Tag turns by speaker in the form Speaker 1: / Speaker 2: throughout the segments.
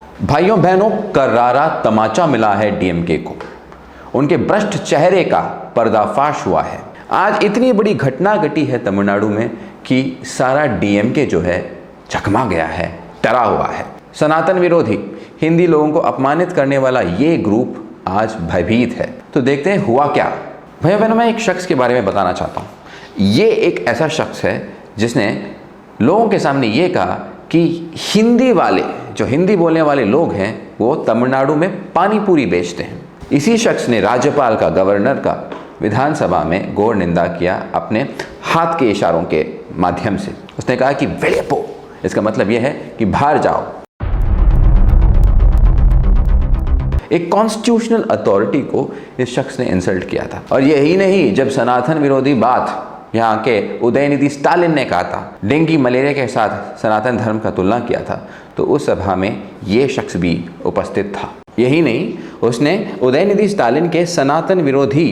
Speaker 1: भाइयों बहनों, करारा तमाचा मिला है डीएमके को। उनके भ्रष्ट चेहरे का पर्दाफाश हुआ है। आज इतनी बड़ी घटना घटी है तमिलनाडु में कि सारा डीएमके जो है चकमा गया है, डरा हुआ है। सनातन विरोधी, हिंदी लोगों को अपमानित करने वाला ये ग्रुप आज भयभीत है। तो देखते हैं हुआ क्या। भाइयों बहनों, मैं एक शख्स के बारे में बताना चाहता हूँ। ये एक ऐसा शख्स है जिसने लोगों के सामने ये कहा कि हिंदी वाले, जो हिंदी बोलने वाले लोग हैं, वो तमिलनाडु में पानी पूरी बेचते हैं। इसी शख्स ने राज्यपाल का, गवर्नर का विधानसभा में घोर निंदा किया अपने हाथ के इशारों के माध्यम से। उसने कहा कि वेलेपो, इसका मतलब यह है कि बाहर जाओ। एक कॉन्स्टिट्यूशनल अथॉरिटी को इस शख्स ने इंसल्ट किया था। और यही नहीं, जब सनातन विरोधी बात यहाँ के उदयनिधि स्टालिन ने कहा था, डेंगू मलेरिया के साथ सनातन धर्म का तुलना किया था, तो उस सभा में ये शख्स भी उपस्थित था। यही नहीं, उसने उदयनिधि स्टालिन के सनातन विरोधी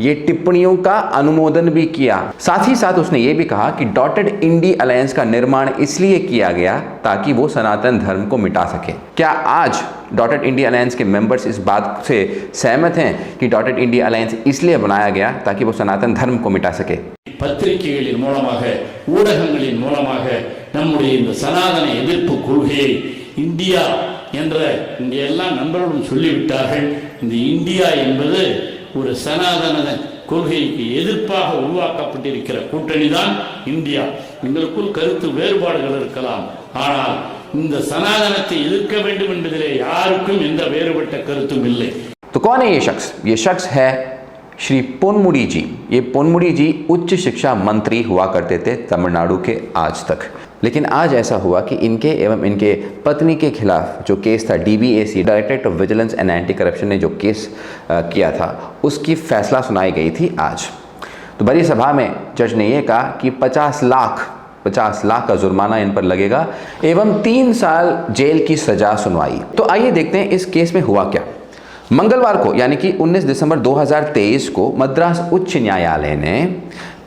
Speaker 1: ये टिप्पणियों का अनुमोदन भी किया। साथ ही साथ उसने ये भी कहा कि डॉटेड इंडी अलायंस का निर्माण इसलिए किया गया ताकि वो सनातन धर्म को मिटा सके। क्या आज डॉटेड इंडी अलायंस के मेंबर्स इस बात से सहमत हैं कि डॉटेड इंडी अलायंस इसलिए बनाया गया ताकि वो सनातन धर्म को मिटा सके?
Speaker 2: பத்திரிகைகளின் மூலமாக, ஊடகங்களின் மூலமாக நம்முடைய இந்த சனாதன எதிர்ப்பு கொள்கையை இந்தியா என்ற இங்கே எல்லாம் நண்பர்களும் சொல்லிவிட்டார்கள். இந்த இந்தியா என்பது ஒரு சனாதன கொள்கைக்கு எதிர்ப்பாக உருவாக்கப்பட்டிருக்கிற கூட்டணி தான் இந்தியா. எங்களுக்குள் கருத்து வேறுபாடுகள் இருக்கலாம், ஆனால் இந்த சனாதனத்தை எதிர்க்க வேண்டும் என்பதிலே யாருக்கும் எந்த வேறுபட்ட கருத்தும் இல்லை.
Speaker 1: तो कौन है ये शख्स? ये शख्स है श्री पोनमुडी जी। ये पोनमुडी जी उच्च शिक्षा मंत्री हुआ करते थे तमिलनाडु के आज तक। लेकिन आज ऐसा हुआ कि इनके एवं इनके पत्नी के खिलाफ जो केस था, DVAC, directorate of vigilance and anti corruption ने जो केस किया था, उसकी फैसला सुनाई गई थी आज। तो बड़ी सभा में जज ने यह कहा कि 50 लाख का जुर्माना इन पर लगेगा एवं 3 साल जेल की सजा सुनवाई। तो आइए देखते हैं इस केस में हुआ क्या। मंगलवार को यानी कि 19 दिसंबर 2023 को मद्रास उच्च न्यायालय ने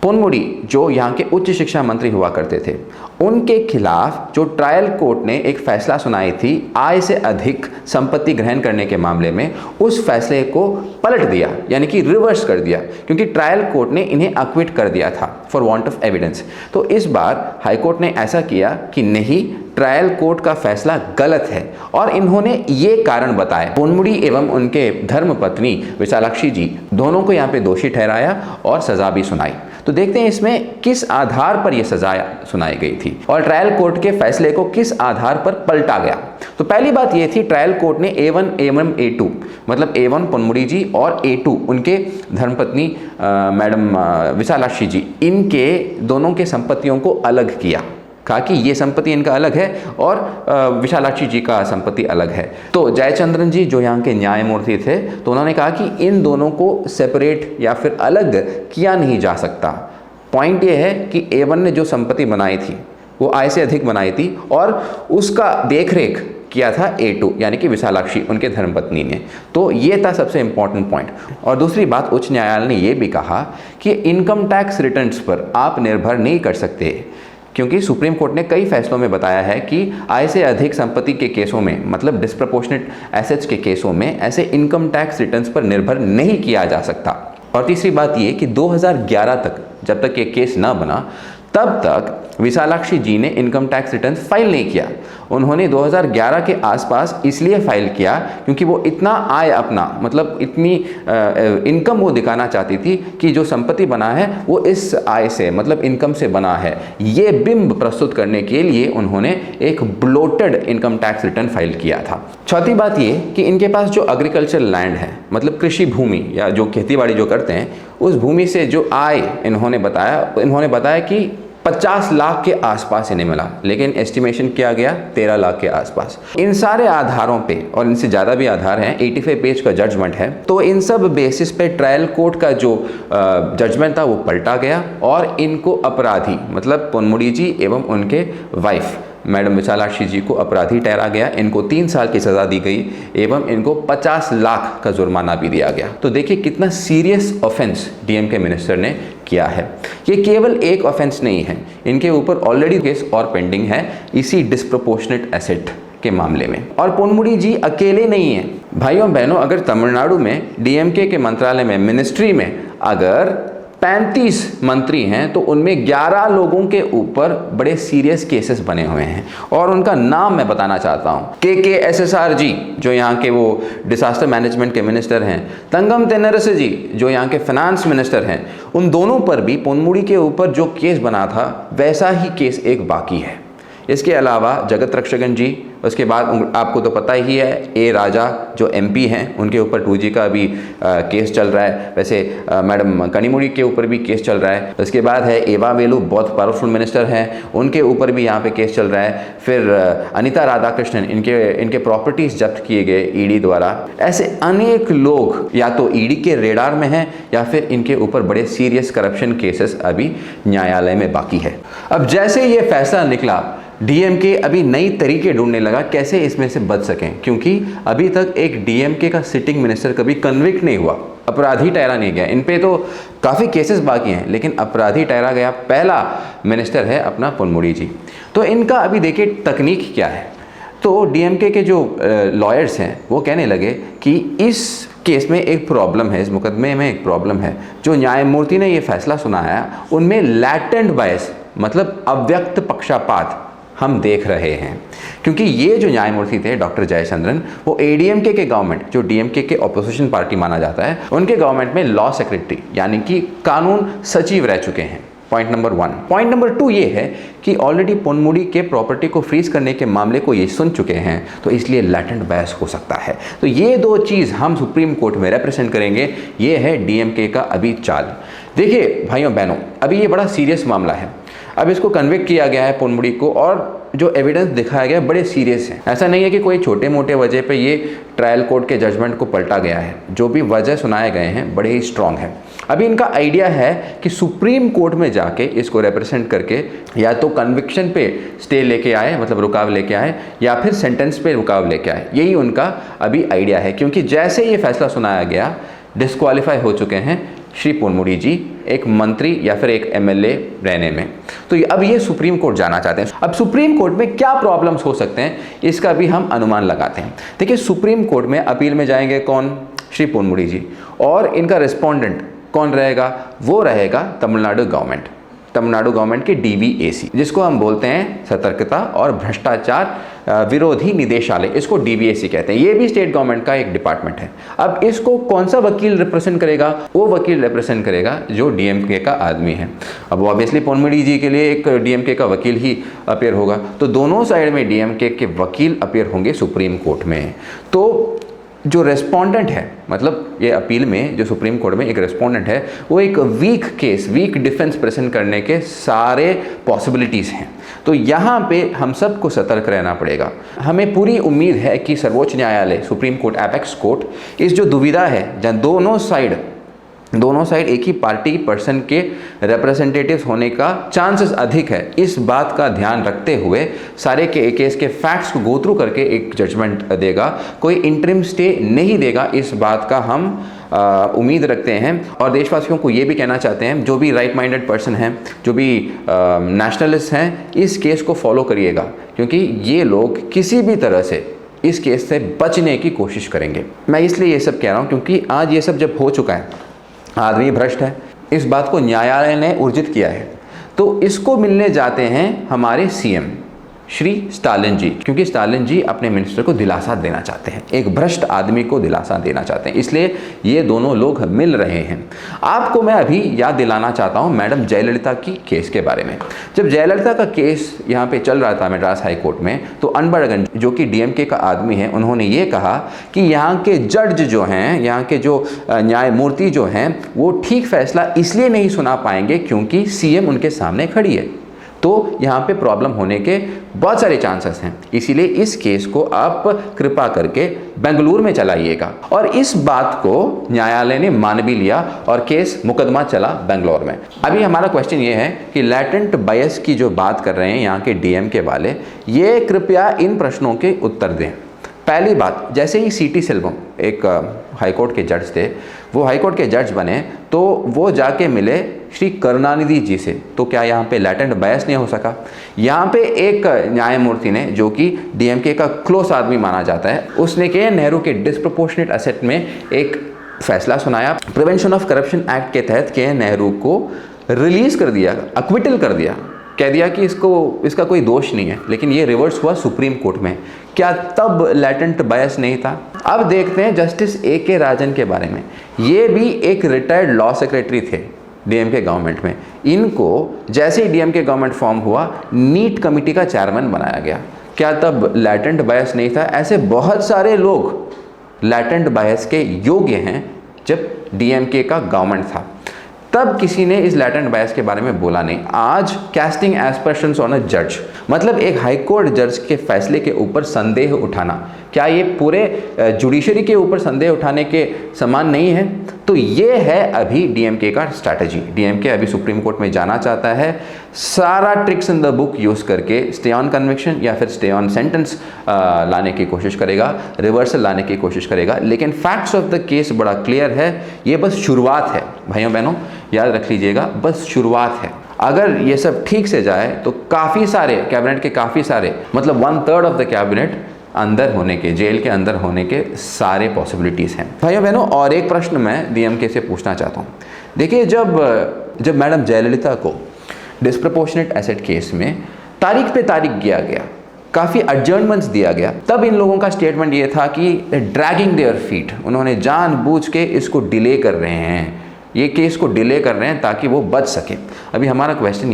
Speaker 1: पोनमुडी, जो यहाँ के उच्च शिक्षा मंत्री हुआ करते थे, उनके खिलाफ जो ट्रायल कोर्ट ने एक फैसला सुनाई थी आय से अधिक संपत्ति ग्रहण करने के मामले में, उस फैसले को पलट दिया, यानी कि रिवर्स कर दिया, क्योंकि ट्रायल कोर्ट ने इन्हें अक्विट कर दिया था फॉर वांट ऑफ एविडेंस। तो इस बार हाईकोर्ट ने ऐसा किया कि नहीं, ट्रायल कोर्ट का फैसला गलत है और इन्होंने ये कारण बताए। पोनमुडी एवं उनके धर्मपत्नी विशालाक्षी जी दोनों को यहाँ पे दोषी ठहराया और सजा भी सुनाई। तो देखते हैं इसमें किस आधार पर यह सजा सुनाई गई थी और ट्रायल कोर्ट के फैसले को किस आधार पर पलटा गया। तो पहली बात यह थी, ट्रायल कोर्ट ने A1 एवं A2, मतलब A1 पोनमुडी जी और A2 उनके धर्मपत्नी मैडम विशालाक्षी जी, इनके दोनों के संपत्तियों को अलग किया। कहा कि ये संपत्ति इनका अलग है और विशालाक्षी जी का संपत्ति अलग है। तो जयचंद्रन जी, जो यहाँ के न्यायमूर्ति थे, तो उन्होंने कहा कि इन दोनों को सेपरेट या फिर अलग किया नहीं जा सकता। पॉइंट ये है कि A1 ने जो संपत्ति बनाई थी वो आय से अधिक बनाई थी और उसका देखरेख किया था A2 यानी कि विशालाक्षी, उनके धर्मपत्नी ने। तो ये था सबसे इम्पॉर्टेंट पॉइंट। और दूसरी बात, उच्च न्यायालय ने ये भी कहा कि इनकम टैक्स रिटर्न्स पर आप निर्भर नहीं कर सकते, क्योंकि सुप्रीम कोर्ट ने कई फैसलों में बताया है कि आय से अधिक संपत्ति के केसों में, मतलब डिस्प्रपोर्शनेट एसेट्स के केसों में, ऐसे इनकम टैक्स रिटर्न्स पर निर्भर नहीं किया जा सकता। और तीसरी बात ये कि 2011 तक, जब तक ये केस ना बना, तब तक विशालाक्षी जी ने इनकम टैक्स रिटर्न फाइल नहीं किया। उन्होंने 2011 के आसपास इसलिए फाइल किया क्योंकि वो इतना आय अपना, मतलब इतनी इनकम वो दिखाना चाहती थी कि जो संपत्ति बना है वो इस आय से, मतलब इनकम से बना है। ये बिंब प्रस्तुत करने के लिए उन्होंने एक bloated income tax return file किया था। चौथी बात ये कि इनके पास जो एग्रीकल्चर लैंड है, मतलब कृषि भूमि या जो खेतीबाड़ी जो करते हैं, उस भूमि से जो आय इन्होंने बताया कि 50 लाख के आसपास इन्हें मिला, लेकिन एस्टिमेशन किया गया 13 लाख के आसपास। इन सारे आधारों पे, और इनसे ज़्यादा भी आधार हैं, 85 पेज का जजमेंट है, तो इन सब बेसिस पे ट्रायल कोर्ट का जो जजमेंट था वो पलटा गया और इनको अपराधी, मतलब पोनमुडी जी एवं उनके वाइफ मैडम विशालाक्षी जी को अपराधी ठहरा गया। इनको 3 साल की सज़ा दी गई एवं इनको 50 लाख का जुर्माना भी दिया गया। तो देखिए कितना सीरियस ऑफेंस डीएमके मिनिस्टर ने किया है। ये केवल एक ऑफेंस नहीं है, इनके ऊपर ऑलरेडी केस और पेंडिंग है इसी डिस्प्रपोर्शनेट एसेट के मामले में। और पोनमुड़ी जी अकेले नहीं हैं भाइयों बहनों, अगर तमिलनाडु में डीएमके के मंत्रालय में, मिनिस्ट्री में अगर 35 मंत्री हैं तो उनमें 11 लोगों के ऊपर बड़े सीरियस केसेस बने हुए हैं। और उनका नाम मैं बताना चाहता हूं, KKSSR जी जो यहाँ के वो डिसास्टर मैनेजमेंट के मिनिस्टर हैं, तंगम तेनरसे जी जो यहाँ के फाइनेंस मिनिस्टर हैं, उन दोनों पर भी पोनमुड़ी के ऊपर जो केस बना था वैसा ही केस एक बाकी है। इसके अलावा जगत रक्षकन जी, उसके बाद आपको तो पता ही है ए राजा जो MP हैं, उनके ऊपर 2G का भी केस चल रहा है। वैसे मैडम कनिमोड़ी के ऊपर भी केस चल रहा है। उसके बाद है एवा वेलु, बहुत पावरफुल मिनिस्टर हैं, उनके ऊपर भी यहाँ पे केस चल रहा है। फिर अनिता राधाकृष्णन, इनके प्रॉपर्टीज़ जब्त किए गए ED द्वारा। ऐसे अनेक लोग या तो ED के रेडार में हैं या फिर इनके ऊपर बड़े सीरियस करप्शन केसेस अभी न्यायालय में बाकी है। अब जैसे ये फैसला निकला, DMK अभी नई तरीके ढूंढने लगा कैसे इसमें से बच सकें, क्योंकि अभी तक एक DMK का सिटिंग मिनिस्टर कभी कन्विक्ट नहीं हुआ, अपराधी ठहरा नहीं गया। इन पे तो काफ़ी केसेस बाकी हैं लेकिन अपराधी ठहरा गया पहला मिनिस्टर है अपना पोनमुड़ी जी। तो इनका अभी देखिए तकनीक क्या है। तो DMK के जो लॉयर्स हैं वो कहने लगे कि इस केस में एक प्रॉब्लम है, इस मुकदमे में एक प्रॉब्लम है। जो न्यायमूर्ति ने ये फैसला सुनाया उनमें लैटेंट बायस, मतलब अव्यक्त पक्षपात हम देख रहे हैं, क्योंकि ये जो न्यायमूर्ति थे डॉक्टर जयचंद्रन, वो ADMK के गवर्नमेंट, जो DMK के ऑपोजिशन पार्टी माना जाता है, उनके गवर्नमेंट में लॉ सेक्रेटरी यानी कि कानून सचिव रह चुके हैं। Point number 1। पॉइंट नंबर 2 ये है कि ऑलरेडी पोनमुड़ी के प्रॉपर्टी को फ्रीज करने के मामले को ये सुन चुके हैं, तो इसलिए लैटेंट बायस हो सकता है। तो ये दो चीज़ हम सुप्रीम कोर्ट में रिप्रेजेंट करेंगे। ये है DMK का अभी चाल। देखिए भाइयों बहनों, अभी ये बड़ा सीरियस मामला है। अब इसको कन्विक्ट किया गया है पोनमुड़ी को, और जो एविडेंस दिखाया गया बड़े सीरियस है। ऐसा नहीं है कि कोई छोटे मोटे वजह पे ये ट्रायल कोर्ट के जजमेंट को पलटा गया है। जो भी वजह सुनाए गए हैं बड़े ही स्ट्रांग है। अभी इनका आइडिया है कि सुप्रीम कोर्ट में जाके इसको रिप्रेजेंट करके या तो कन्विक्शन पे स्टे लेके आए, मतलब रुकाव लेके आए, या फिर सेंटेंस पे रुकाव लेके आए। यही उनका अभी आइडिया है, क्योंकि जैसे ये फैसला सुनाया गया डिस्क्वालीफाई हो चुके हैं श्री पोनमुड़ी जी एक मंत्री या फिर एक MLA रहने में। तो अब ये सुप्रीम कोर्ट जाना चाहते हैं। अब सुप्रीम कोर्ट में क्या प्रॉब्लम्स हो सकते हैं इसका भी हम अनुमान लगाते हैं। देखिए सुप्रीम कोर्ट में अपील में जाएंगे कौन? श्री पोनमुड़ी जी। और इनका रिस्पोंडेंट कौन रहेगा? वो रहेगा तमिलनाडु गवर्नमेंट की DVAC, जिसको हम बोलते हैं सतर्कता और भ्रष्टाचार विरोधी निदेशालय, इसको DVAC कहते हैं। ये भी स्टेट गवर्नमेंट का एक डिपार्टमेंट है। अब इसको कौन सा वकील रिप्रेजेंट करेगा? वो वकील रिप्रेजेंट करेगा जो DMK का आदमी है। अब ऑब्वियसली पोनमुड़ी जी के लिए एक DMK का वकील ही अपेयर होगा, तो दोनों साइड में DMK के वकील अपेयर होंगे सुप्रीम कोर्ट में। तो जो रेस्पोंडेंट है, मतलब ये अपील में जो सुप्रीम कोर्ट में एक रेस्पोंडेंट है, वो एक वीक डिफेंस प्रेजेंट करने के सारे पॉसिबिलिटीज़ हैं। तो यहाँ पे हम सबको सतर्क रहना पड़ेगा। हमें पूरी उम्मीद है कि सर्वोच्च न्यायालय, सुप्रीम कोर्ट, एपेक्स कोर्ट इस जो दुविधा है जहाँ दोनों साइड एक ही पार्टी पर्सन के रिप्रेजेंटेटिव्स होने का चांसेस अधिक है, इस बात का ध्यान रखते हुए सारे केस के फैक्ट्स को गो थ्रू करके एक जजमेंट देगा। कोई इंटरिम स्टे नहीं देगा, इस बात का हम उम्मीद रखते हैं। और देशवासियों को ये भी कहना चाहते हैं, जो भी राइट माइंडेड पर्सन हैं, जो भी नेशनलिस्ट हैं, इस केस को फॉलो करिएगा, क्योंकि ये लोग किसी भी तरह से इस केस से बचने की कोशिश करेंगे। मैं इसलिए ये सब कह रहा हूँ क्योंकि आज ये सब जब हो चुका है, आदमी भ्रष्ट है, इस बात को न्यायालय ने उर्जित किया है, तो इसको मिलने जाते हैं हमारे CM श्री स्टालिन जी, क्योंकि स्टालिन जी अपने मिनिस्टर को दिलासा देना चाहते हैं, एक भ्रष्ट आदमी को दिलासा देना चाहते हैं, इसलिए ये दोनों लोग मिल रहे हैं। आपको मैं अभी याद दिलाना चाहता हूँ मैडम जयललिता की केस के बारे में। जब जयललिता का केस यहाँ पे चल रहा था मद्रास हाई कोर्ट में, तो अनबड़गन जो कि DMK का आदमी है, उन्होंने ये कहा कि यहाँ के जज जो हैं, यहाँ के जो न्यायमूर्ति जो हैं, वो ठीक फैसला इसलिए नहीं सुना पाएंगे क्योंकि CM उनके सामने खड़ी है। तो यहाँ पे प्रॉब्लम होने के बहुत सारे चांसेस हैं, इसीलिए इस केस को आप कृपा करके बेंगलुरु में चलाइएगा। और इस बात को न्यायालय ने मान भी लिया और केस मुकदमा चला बेंगलोर में। अभी हमारा क्वेश्चन ये है कि लैटेंट बायस की जो बात कर रहे हैं यहाँ के DMK वाले, ये कृपया इन प्रश्नों के उत्तर दें। पहली बात, जैसे ही CT सेल्वम एक हाईकोर्ट के जज थे, वो हाईकोर्ट के जज बने, तो वो जाके मिले श्री करुणानिधि जी से, तो क्या यहाँ पे लैटेंट बायस नहीं हो सका? यहाँ पे एक न्यायमूर्ति ने, जो कि डीएमके का क्लोज आदमी माना जाता है, उसने के नेहरू के डिस्प्रपोर्शनेट एसेट में एक फैसला सुनाया। प्रिवेंशन ऑफ करप्शन एक्ट के तहत के नेहरू को रिलीज कर दिया, अक्विटल कर दिया, कह दिया कि इसका कोई दोष नहीं है। लेकिन ये रिवर्स हुआ सुप्रीम कोर्ट में। क्या तब लैटेंट बायस नहीं था? अब देखते हैं जस्टिस ए.के. राजन के बारे में। ये भी एक रिटायर्ड लॉ सेक्रेटरी थे डीएमके गवर्नमेंट में। इनको जैसे ही डीएमके गवर्नमेंट फॉर्म हुआ, नीट कमेटी का चेयरमैन बनाया गया। क्या तब लैटेंट बायस नहीं था? ऐसे बहुत सारे लोग लैटेंट बायस के योग्य हैं जब डीएमके का गवर्नमेंट था। तब किसी ने इस लैटेंट बायस के बारे में बोला नहीं। आज कैस्टिंग एस्पर्शंस ऑन अ जज, मतलब एक हाई कोर्ट जज के फैसले के ऊपर संदेह उठाना, क्या ये पूरे जुडिशरी के ऊपर संदेह उठाने के समान नहीं है? तो ये है अभी डीएमके का स्ट्रैटेजी। डीएमके अभी सुप्रीम कोर्ट में जाना चाहता है, सारा tricks in the book use करके स्टे ऑन कन्विक्शन या फिर स्टे ऑन सेंटेंस लाने की कोशिश करेगा, रिवर्सल लाने की कोशिश करेगा। लेकिन फैक्ट्स ऑफ द केस बड़ा क्लियर है। ये बस शुरुआत है भाइयों बहनों, याद रख लीजिएगा, बस शुरुआत है। अगर ये सब ठीक से जाए तो काफ़ी सारे कैबिनेट के मतलब 1/3 ऑफ द कैबिनेट अंदर होने के, जेल के अंदर होने के सारे पॉसिबिलिटीज़ हैं। भाइयों बहनों, और एक प्रश्न मैं डीएमके से पूछना चाहता हूँ। देखिए, जब मैडम जयललिता को डिस्प्रपोर्शनेट एसेट केस में तारीख पे तारीख दिया गया, काफ़ी एडजर्नमेंट्स दिया गया, तब इन लोगों का स्टेटमेंट ये था कि ड्रैगिंग देयर फीट, उन्होंने जानबूझ के इसको डिले कर रहे हैं, ये केस को डिले कर रहे हैं ताकि वो बच सके। अभी हमारा प्रश्न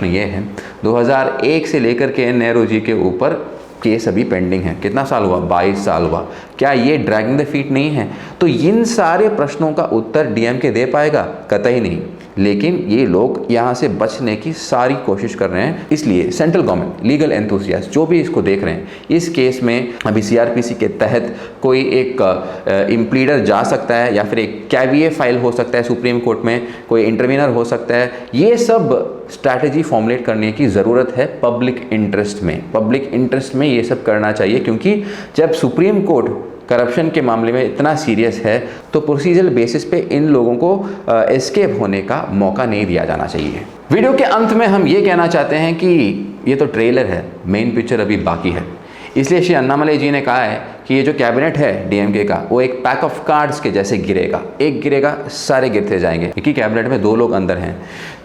Speaker 1: ये है 2001 से लेकर के नेहरू जी के ऊपर केस अभी पेंडिंग है। कितना साल हुआ? 22 साल हुआ। क्या ये ड्रैगिंग द फीट नहीं है? तो इन सारे प्रश्नों का उत्तर डीएमके दे पाएगा? कतई नहीं। लेकिन ये लोग यहाँ से बचने की सारी कोशिश कर रहे हैं। इसलिए सेंट्रल गवर्नमेंट, लीगल एंथुसियास्ट जो भी इसको देख रहे हैं, इस केस में अभी सीआरपीसी के तहत कोई एक इम्प्लीडर जा सकता है या फिर एक कैविए फाइल हो सकता है सुप्रीम कोर्ट में, कोई इंटरवीनर हो सकता है। ये सब स्ट्रैटेजी फॉर्मुलेट करने की ज़रूरत है पब्लिक इंटरेस्ट में ये सब करना चाहिए, क्योंकि जब सुप्रीम कोर्ट करप्शन के मामले में इतना सीरियस है तो प्रोसीजरल बेसिस पे इन लोगों को एस्केप होने का मौका नहीं दिया जाना चाहिए। वीडियो के अंत में हम ये कहना चाहते हैं कि ये तो ट्रेलर है, मेन पिक्चर अभी बाकी है। इसलिए श्री अन्नामलई जी ने कहा है कि ये जो कैबिनेट है डीएमके का, वो एक पैक ऑफ कार्ड्स के जैसे गिरेगा। एक गिरेगा, सारे गिरते जाएंगे। एक ही कैबिनेट में 2 लोग अंदर हैं,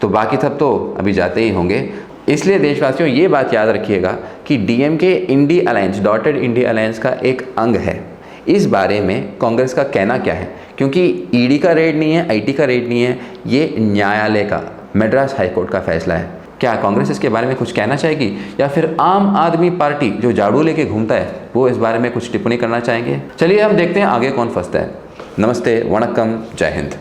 Speaker 1: तो बाकी सब तो अभी जाते ही होंगे। इसलिए देशवासियों, ये बात याद रखिएगा कि DMK INDI alliance, dotted INDI alliance का एक अंग है। इस बारे में कांग्रेस का कहना क्या है? क्योंकि ईडी का रेड नहीं है, आईटी का रेड नहीं है, ये न्यायालय का, मद्रास हाईकोर्ट का फैसला है। क्या कांग्रेस इसके बारे में कुछ कहना चाहेगी, या फिर आम आदमी पार्टी जो झाड़ू लेके घूमता है वो इस बारे में कुछ टिप्पणी करना चाहेंगे? चलिए हम देखते हैं आगे कौन फंसता है। नमस्ते, वणक्कम, जय हिंद।